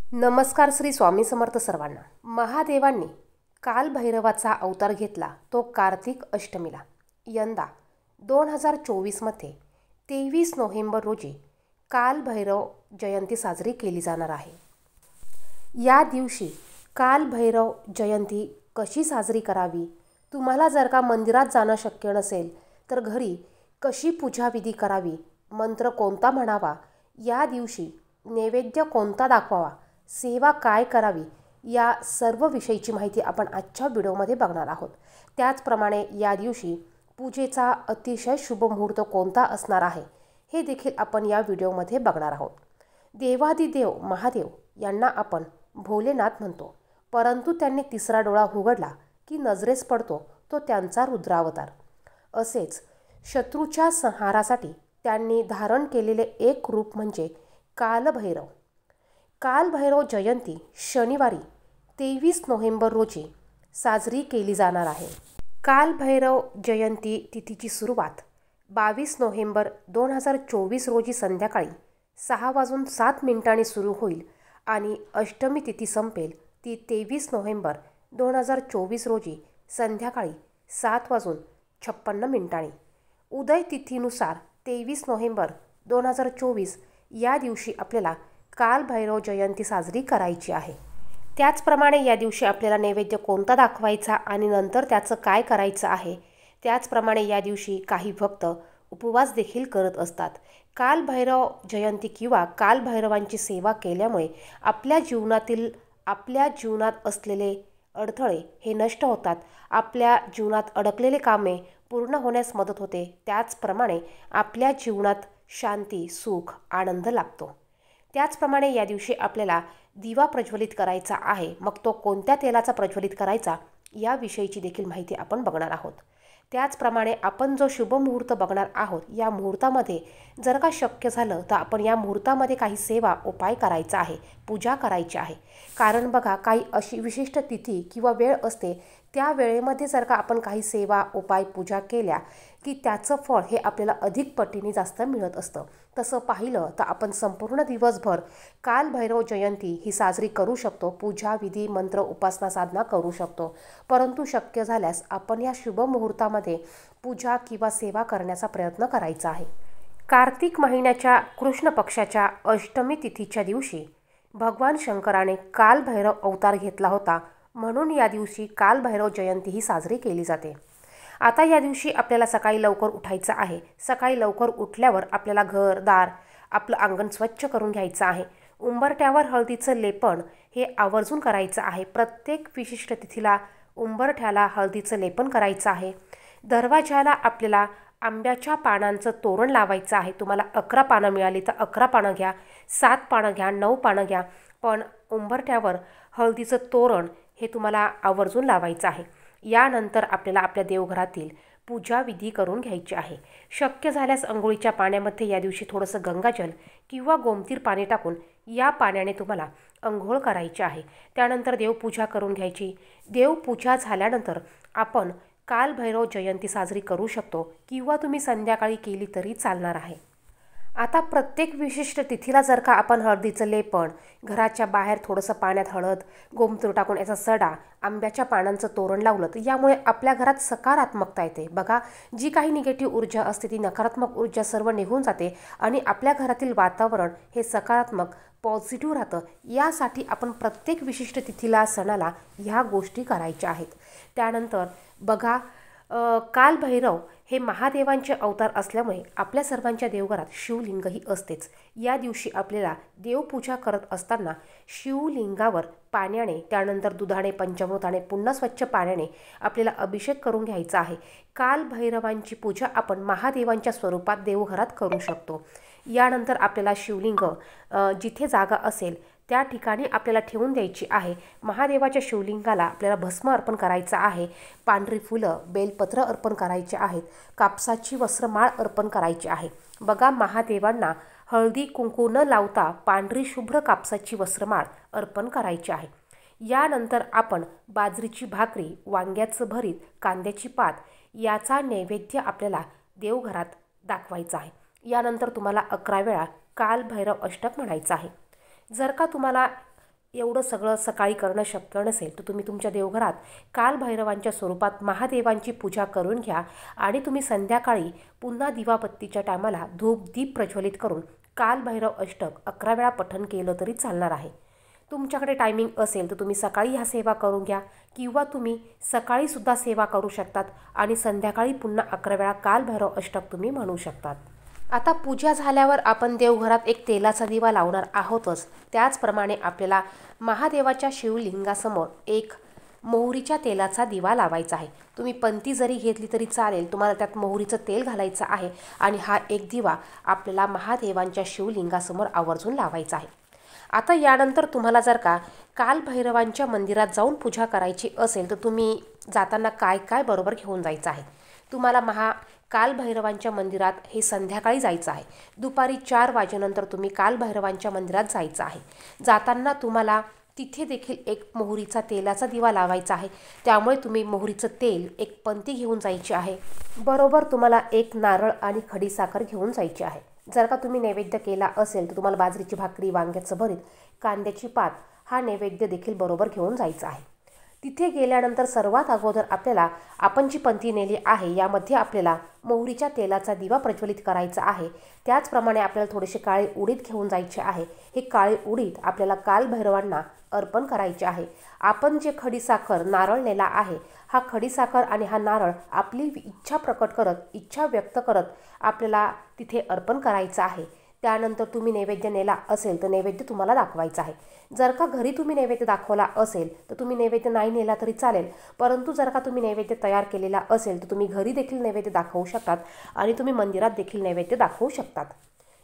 नमस्कार श्री स्वामी समर्थ सर्वांना। महादेवांनी कालभैरवाचा अवतार घेतला तो कार्तिक अष्टमीला। यंदा 2024मध्ये 23 नोव्हेंबर रोजी कालभैरव जयंती साजरी केली जाणार आहे। या दिवशी कालभैरव जयंती कशी साजरी करावी, तुम्हाला जर का मंदिरात जाणं शक्य नसेल तर घरी कशी पूजाविधी करावी, मंत्र कोणता म्हणावा, या दिवशी नैवेद्य कोणता दाखवावा, सेवा काय करावी, या सर्व विषयीची माहिती आपण आजच्या व्हिडिओमध्ये बघणार आहोत। त्याचप्रमाणे या दिवशी पूजेचा अतिशय शुभ मुहूर्त कोणता असणार आहे हे देखील आपण या व्हिडिओमध्ये बघणार आहोत। देवादिदेव महादेव यांना आपण भोलेनाथ म्हणतो, परंतु त्यांनी तिसरा डोळा उघडला की नजरेस पडतो तो त्यांचा रुद्रावतार। असेच शत्रूच्या संहारासाठी त्यांनी धारण केलेले एक रूप म्हणजे कालभैरव। कालभैरव जयंती शनिवारी 23 नोव्हेंबर रोजी साजरी केली जाणार आहे। कालभैरव जयंती तिथीची सुरुवात 22 नोव्हेंबर 2024 रोजी संध्याकाळी 6:07 सुरू होईल आणि अष्टमी तिथी संपेल ती 23 नोव्हेंबर 2024 रोजी संध्याकाळी 7:56 उदय तिथीनुसार 23 नोव्हेंबर 2024 या दिवशी आपल्याला कालभैरव जयंती साजरी करायची आहे। त्याचप्रमाणे या दिवशी आपल्याला नैवेद्य कोणता दाखवायचा आणि नंतर त्याचं काय करायचं आहे। त्याचप्रमाणे या दिवशी काही भक्त उपवास देखील करत असतात। कालभैरव जयंती किंवा कालभैरवांची सेवा केल्यामुळे आपल्या जीवनात असलेले अडथळे हे नष्ट होतात, आपल्या जीवनात अडकलेले कामे पूर्ण होण्यास मदत होते। त्याचप्रमाणे आपल्या जीवनात शांती, सुख, आनंद लाभतो। त्याचप्रमाणे या दिवशी आपल्याला दिवा प्रज्वलित करायचा आहे, मग तो कोणत्या तेलाचा प्रज्वलित करायचा याविषयीची देखील माहिती आपण बघणार आहोत। त्याचप्रमाणे आपण जो शुभ मुहूर्त बघणार आहोत, या मुहूर्तामध्ये जर का शक्य झालं तर आपण या मुहूर्तामध्ये काही सेवा उपाय करायचा आहे, पूजा करायची आहे। कारण बघा, काही अशी विशिष्ट तिथी किंवा वेळ असते, त्या वेळेमध्ये जर का आपण काही सेवा उपाय पूजा केल्या की त्याचं फळ हे आपल्याला अधिक पटीने जास्त मिळत असतं। तसं पाहिलं तर आपण संपूर्ण दिवसभर कालभैरव जयंती ही साजरी करू शकतो, पूजा विधी मंत्र उपासना साधना करू शकतो, परंतु शक्य झाल्यास आपण या शुभ मुहूर्तामध्ये पूजा किंवा सेवा करण्याचा प्रयत्न करायचा आहे। कार्तिक महिन्याच्या कृष्ण पक्षाच्या अष्टमी तिथीच्या दिवशी भगवान शंकराने कालभैरव अवतार घेतला होता, म्हणून या दिवशी कालभैरव जयंती ही साजरी केली जाते। आता या दिवशी आपल्याला सकाळी लवकर उठायचं आहे। सकाळी लवकर उठल्यावर आपल्याला घर दार आपलं अंगण स्वच्छ करून घ्यायचं आहे। उंबरठ्यावर हळदीचं लेपन हे आवर्जून करायचं आहे। प्रत्येक विशिष्ट तिथीला उंबरठ्याला हळदीचं लेपन करायचं आहे। दरवाजाला आपल्याला आंब्याच्या पानांचं तोरण लावायचं आहे। तुम्हाला 11 पानं मिळाली तर 11 पानं घ्या, 7 पानं घ्या, 9 पानं घ्या, पण उंबरठ्यावर हळदीचं तोरण हे तुम्हाला आवर्जून लावायचं आहे। यानंतर आपल्याला आपल्या देवघरातील पूजा विधी करून घ्यायची आहे। शक्य झाल्यास अंघोळीच्या पाण्यामध्ये या दिवशी थोडंसं गंगाजल किंवा गोमतीर पाणी टाकून या पाण्याने तुम्हाला अंघोळ करायची आहे। त्यानंतर देवपूजा करून घ्यायची। देवपूजा झाल्यानंतर आपण कालभैरव जयंती साजरी करू शकतो किंवा तुम्ही संध्याकाळी केली तरी चालणार आहे। आता प्रत्येक विशिष्ट तिथीला जर का आपण हळदीचं लेपन, घराच्या बाहेर थोडंसं पाण्यात हळद गोमूत्र टाकून याचा सडा, आंब्याच्या पानांचं तोरण लावलं तर यामुळे आपल्या घरात सकारात्मकता येते। बघा, जी काही निगेटिव्ह ऊर्जा असते ती नकारात्मक ऊर्जा सर्व निघून जाते आणि आपल्या घरातील वातावरण हे सकारात्मक पॉझिटिव्ह राहतं। यासाठी आपण प्रत्येक विशिष्ट तिथीला सणाला ह्या गोष्टी करायच्या आहेत। त्यानंतर बघा, कालभैरव हे महादेवांचे अवतार असल्यामुळे आपल्या सर्वांच्या देवघरात शिवलिंगही असतेच। या दिवशी आपल्याला देवपूजा करत असताना शिवलिंगावर पाण्याने, त्यानंतर दुधाने, पंचामृताने, पुन्हा स्वच्छ पाण्याने आपल्याला अभिषेक करून घ्यायचा आहे। कालभैरवांची पूजा आपण महादेवांच्या स्वरूपात देवघरात करू शकतो। यानंतर आपल्याला शिवलिंग जिथे जागा असेल त्या ठिकाणी आपल्याला ठेवून द्यायची आहे। महादेवाच्या शिवलिंगाला आपल्याला भस्म अर्पण करायचं आहे, पांढरी फुलं, बेलपत्र अर्पण करायचे आहेत, कापसाची वस्त्रमाळ अर्पण करायची आहे। बघा, महादेवांना हळदी कुंकू न लावता पांढरी शुभ्र कापसाची वस्त्रमाळ अर्पण करायची आहे। यानंतर आपण बाजरीची भाकरी, वांग्याचं भरीत, कांद्याची पात याचा नैवेद्य आपल्याला देवघरात दाखवायचा आहे। यानंतर तुम्हाला 11 वेळा कालभैरव अष्टक म्हणायचं आहे। जर का तुम्हाला एवढं सगळं सकाळी करणं शक्य नसेल तर तुम्ही तुमच्या देवघरात कालभैरवांच्या स्वरूपात महादेवांची पूजा करून घ्या आणि तुम्ही संध्याकाळी पुन्हा दिवाबत्तीच्या टायमाला धूप दीप प्रज्वलित करून कालभैरव अष्टक 11 वेळा पठण केलं तरी चालणार आहे. तुमच्याकडे टायमिंग असेल तर तुम्ही सकाळी ह्या सेवा करून घ्या किंवा तुम्ही सकाळीसुद्धा सेवा करू शकतात आणि संध्याकाळी पुन्हा 11 वेळा कालभैरव अष्टक तुम्ही म्हणू शकतात. आता पूजा झाल्यावर आपण देवघरात एक तेलाचा दिवा लावणार आहोतच. त्याचप्रमाणे आपल्याला महादेवाच्या शिवलिंगासमोर एक मोहरीच्या तेलाचा दिवा लावायचा आहे. तुम्ही पंती जरी घेतली तरी चालेल, तुम्हाला त्यात मोहरीचं तेल घालायचं आहे आणि हा एक दिवा आपल्याला महादेवांच्या शिवलिंगासमोर आवर्जून लावायचा आहे. आता यानंतर तुम्हाला जर का कालभैरवांच्या मंदिरात जाऊन पूजा करायची असेल तर तुम्ही जाताना काय काय बरोबर घेऊन जायचं आहे. तुम्हाला कालभैरवांच्या मंदिरात हे संध्याकाळी जायचं आहे. दुपारी 4 वाजेनंतर तुम्ही कालभैरवांच्या मंदिरात जायचं आहे. जाताना तुम्हाला तिथे देखील एक मोहरीचा तेलाचा दिवा लावायचा आहे. त्यामुळे तुम्ही मोहरीचं तेल एक पंती घेऊन जायची आहे. बरोबर तुम्हाला एक नारळ आणि खडीसाखर घेऊन जायची आहे. जर का तुम्ही नैवेद्य केला असेल तर तुम्हाला बाजरीची भाकरी, वांग्याचं भरीत, कांद्याची पात हा नैवेद्य देखील बरोबर घेऊन जायचा आहे. तिथे गेल्यानंतर सर्वात अगोदर आपल्याला आपण जी पंथी नेली आहे यामध्ये आपल्याला मोहरीच्या तेलाचा दिवा प्रज्वलित करायचा आहे. त्याचप्रमाणे आपल्याला थोडेसे काळे उडीद घेऊन जायचे आहे. हे काळे उडीद आपल्याला कालभैरवांना अर्पण करायचे आहे. आपण जे खडीसाखर, नारळ नेला आहे, हा खडीसाखर आणि हा नारळ आपली इच्छा प्रकट करत, इच्छा व्यक्त करत आपल्याला तिथे अर्पण करायचं आहे. त्यानंतर तुम्ही नैवेद्य नेला असेल तर नैवेद्य तुम्हाला दाखवायचा आहे. जर का घरी तुम्ही नैवेद्य दाखवला असेल तर तुम्ही नैवेद्य नाही नेला तरी चालेल, परंतु जर का तुम्ही नैवेद्य तयार केलेला असेल तर तुम्ही घरी देखील नैवेद्य दाखवू शकतात आणि तुम्ही मंदिरात देखील नैवेद्य दाखवू शकतात.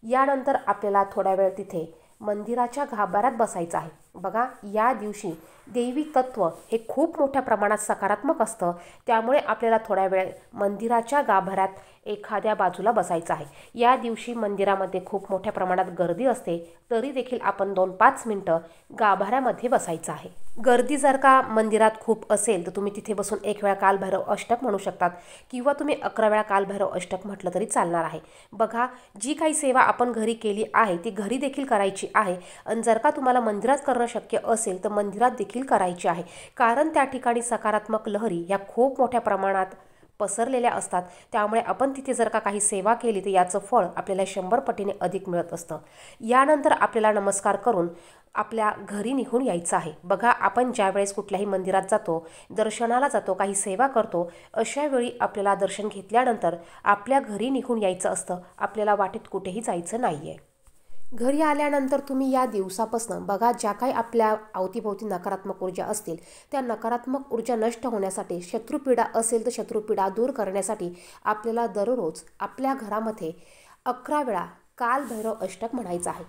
यानंतर आपल्याला थोड्या वेळ तिथे मंदिराच्या गाभाऱ्यात बसायचं आहे. बघा, या दिवशी देवी तत्व हे खूप मोठ्या प्रमाणात सकारात्मक असतं. त्यामुळे आपल्याला थोड्या वेळ मंदिराच्या गाभाऱ्यात एखाद्या बाजूला बसायचं आहे. या दिवशी मंदिरामध्ये खूप मोठ्या प्रमाणात गर्दी असते, तरी देखील आपण 2-5 मिनटं गाभाऱ्यामध्ये बसायचं आहे. गर्दी जर का मंदिरात खूप असेल तर तुम्ही तिथे बसून 1 वेळा कालभैरव अष्टक म्हणू शकतात किंवा तुम्ही 11 वेळा कालभैरव अष्टक म्हटलं तरी चालणार आहे. बघा, जी काही सेवा आपण घरी केली आहे ती घरी देखील करायची आहे आणि जर का तुम्हाला मंदिरात करणं शक्य असेल तर मंदिरात देखील करायची आहे. कारण त्या ठिकाणी सकारात्मक लहरी ह्या खूप मोठ्या प्रमाणात पसरलेल्या असतात. त्यामुळे आपण तिथे जर का काही सेवा केली तर याचं फळ आपल्याला 100 पटीने अधिक मिळत असतं. यानंतर आपल्याला नमस्कार करून आपल्या घरी निघून यायचं आहे. बघा, आपण ज्या वेळेस कुठल्याही मंदिरात जातो, दर्शनाला जातो, काही सेवा करतो, अशा वेळी आपल्याला दर्शन घेतल्यानंतर आपल्या घरी निघून यायचं असतं. आपल्याला वाटेत कुठेही जायचं नाही आहे. घरी आल्यानंतर तुम्ही या दिवसापासून बघा, ज्या काही आपल्या अवतीभोवती नकारात्मक ऊर्जा असतील त्या नकारात्मक ऊर्जा नष्ट होण्यासाठी, शत्रुपीडा असेल तर शत्रुपीडा दूर करण्यासाठी आपल्याला दररोज आपल्या घरामध्ये 11 वेळा कालभैरव अष्टक म्हणायचं आहे.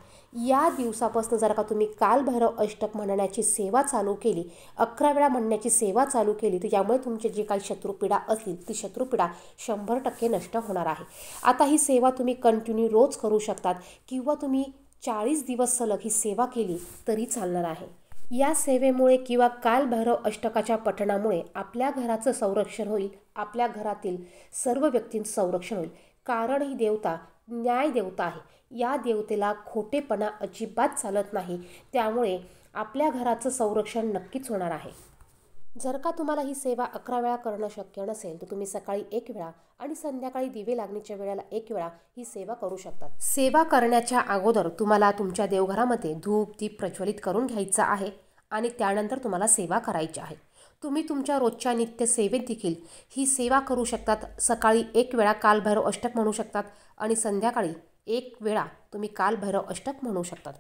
या दिवसापासून जर का तुम्ही कालभैरव अष्टक म्हणण्याची सेवा चालू केली, 11 वेळा म्हणण्याची सेवा चालू केली, तर यामुळे तुमची जी काही शत्रुपीडा असतील ती शत्रुपीडा 100% नष्ट होणार आहे. आता ही सेवा तुम्ही कंटिन्यू रोज करू शकतात किंवा तुम्ही 40 दिवस सलग ही सेवा केली तरी चालणार आहे. या सेवेमुळे किंवा कालभैरव अष्टकाच्या पठणामुळे आपल्या घराचं संरक्षण होईल, आपल्या घरातील सर्व व्यक्तींचं संरक्षण होईल. कारण ही देवता न्याय देवता आहे. या देवतेला खोटेपणा अजिबात चालत नाही. त्यामुळे आपल्या घराचं संरक्षण नक्कीच होणार आहे. जर का तुम्हाला ही सेवा 11 वेळा करणं शक्य नसेल तर तुम्ही सकाळी 1 वेळा आणि संध्याकाळी दिवे लागणीच्या वेळेला 1 वेळा ही सेवा करू शकतात. सेवा करण्याच्या अगोदर तुम्हाला तुमच्या देवघरामध्ये धूप दीप प्रज्वलित करून घ्यायचा आहे आणि त्यानंतर तुम्हाला सेवा करायची आहे. तुम्ही तुमच्या रोजच्या नित्य सेवेत देखील ही सेवा करू शकतात. सकाळी 1 वेळा कालभैरव अष्टक म्हणू शकतात आणि संध्याकाळी 1 वेळा तुम्ही कालभैरव अष्टक म्हणू शकतात.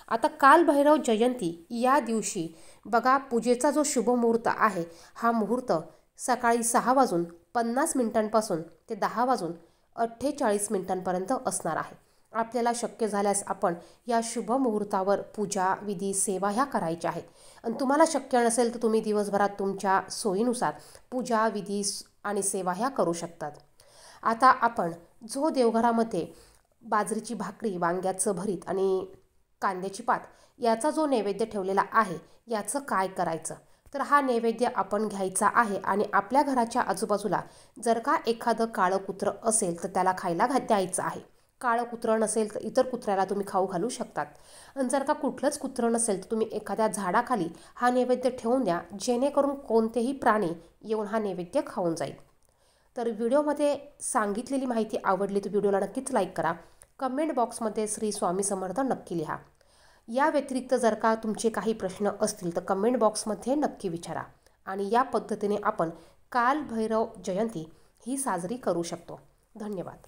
आता कालभैरव जयंती या दिवशी बघा, पूजेचा जो शुभ मुहूर्त आहे हा मुहूर्त सकाळी 6:50 ते 10:48 असणार आहे. आपल्याला शक्य झाल्यास आपण या शुभ मुहूर्तावर पूजा, विधी, सेवा ह्या करायच्या आहेत. आणि तुम्हाला शक्य नसेल तर तुम्ही दिवसभरात तुमच्या सोयीनुसार पूजा, विधी आणि सेवा ह्या करू शकतात. आता आपण जो देवघरामध्ये बाजरीची भाकरी, वांग्याचं भरीत आणि कांद्याची पात याचा जो नैवेद्य ठेवलेला आहे याचं काय करायचं, तर हा नैवेद्य आपण घ्यायचा आहे आणि आपल्या घराच्या आजूबाजूला जर का एखादं काळं कुत्रं असेल तर त्याला खायला द्यायचं आहे. काळं कुत्रं नसेल तर इतर कुत्र्याला तुम्ही खाऊ घालू शकतात. आणि जर का कुठलंच कुत्रं नसेल तर तुम्ही एखाद्या झाडाखाली हा नैवेद्य ठेवून द्या, जेणेकरून कोणतेही प्राणी येऊन हा नैवेद्य खाऊन जाईल. तर व्हिडिओमध्ये सांगितलेली माहिती आवडली तर व्हिडिओला नक्कीच लाईक करा. कमेंट बॉक्समध्ये श्री स्वामी समर्थ नक्की लिहा. या व्यतिरिक्त जर का तुमचे काही प्रश्न असतील तर कमेंट बॉक्समध्ये नक्की विचारा. आणि या पद्धतीने आपण काल भैरव जयंती ही साजरी करू शकतो. धन्यवाद.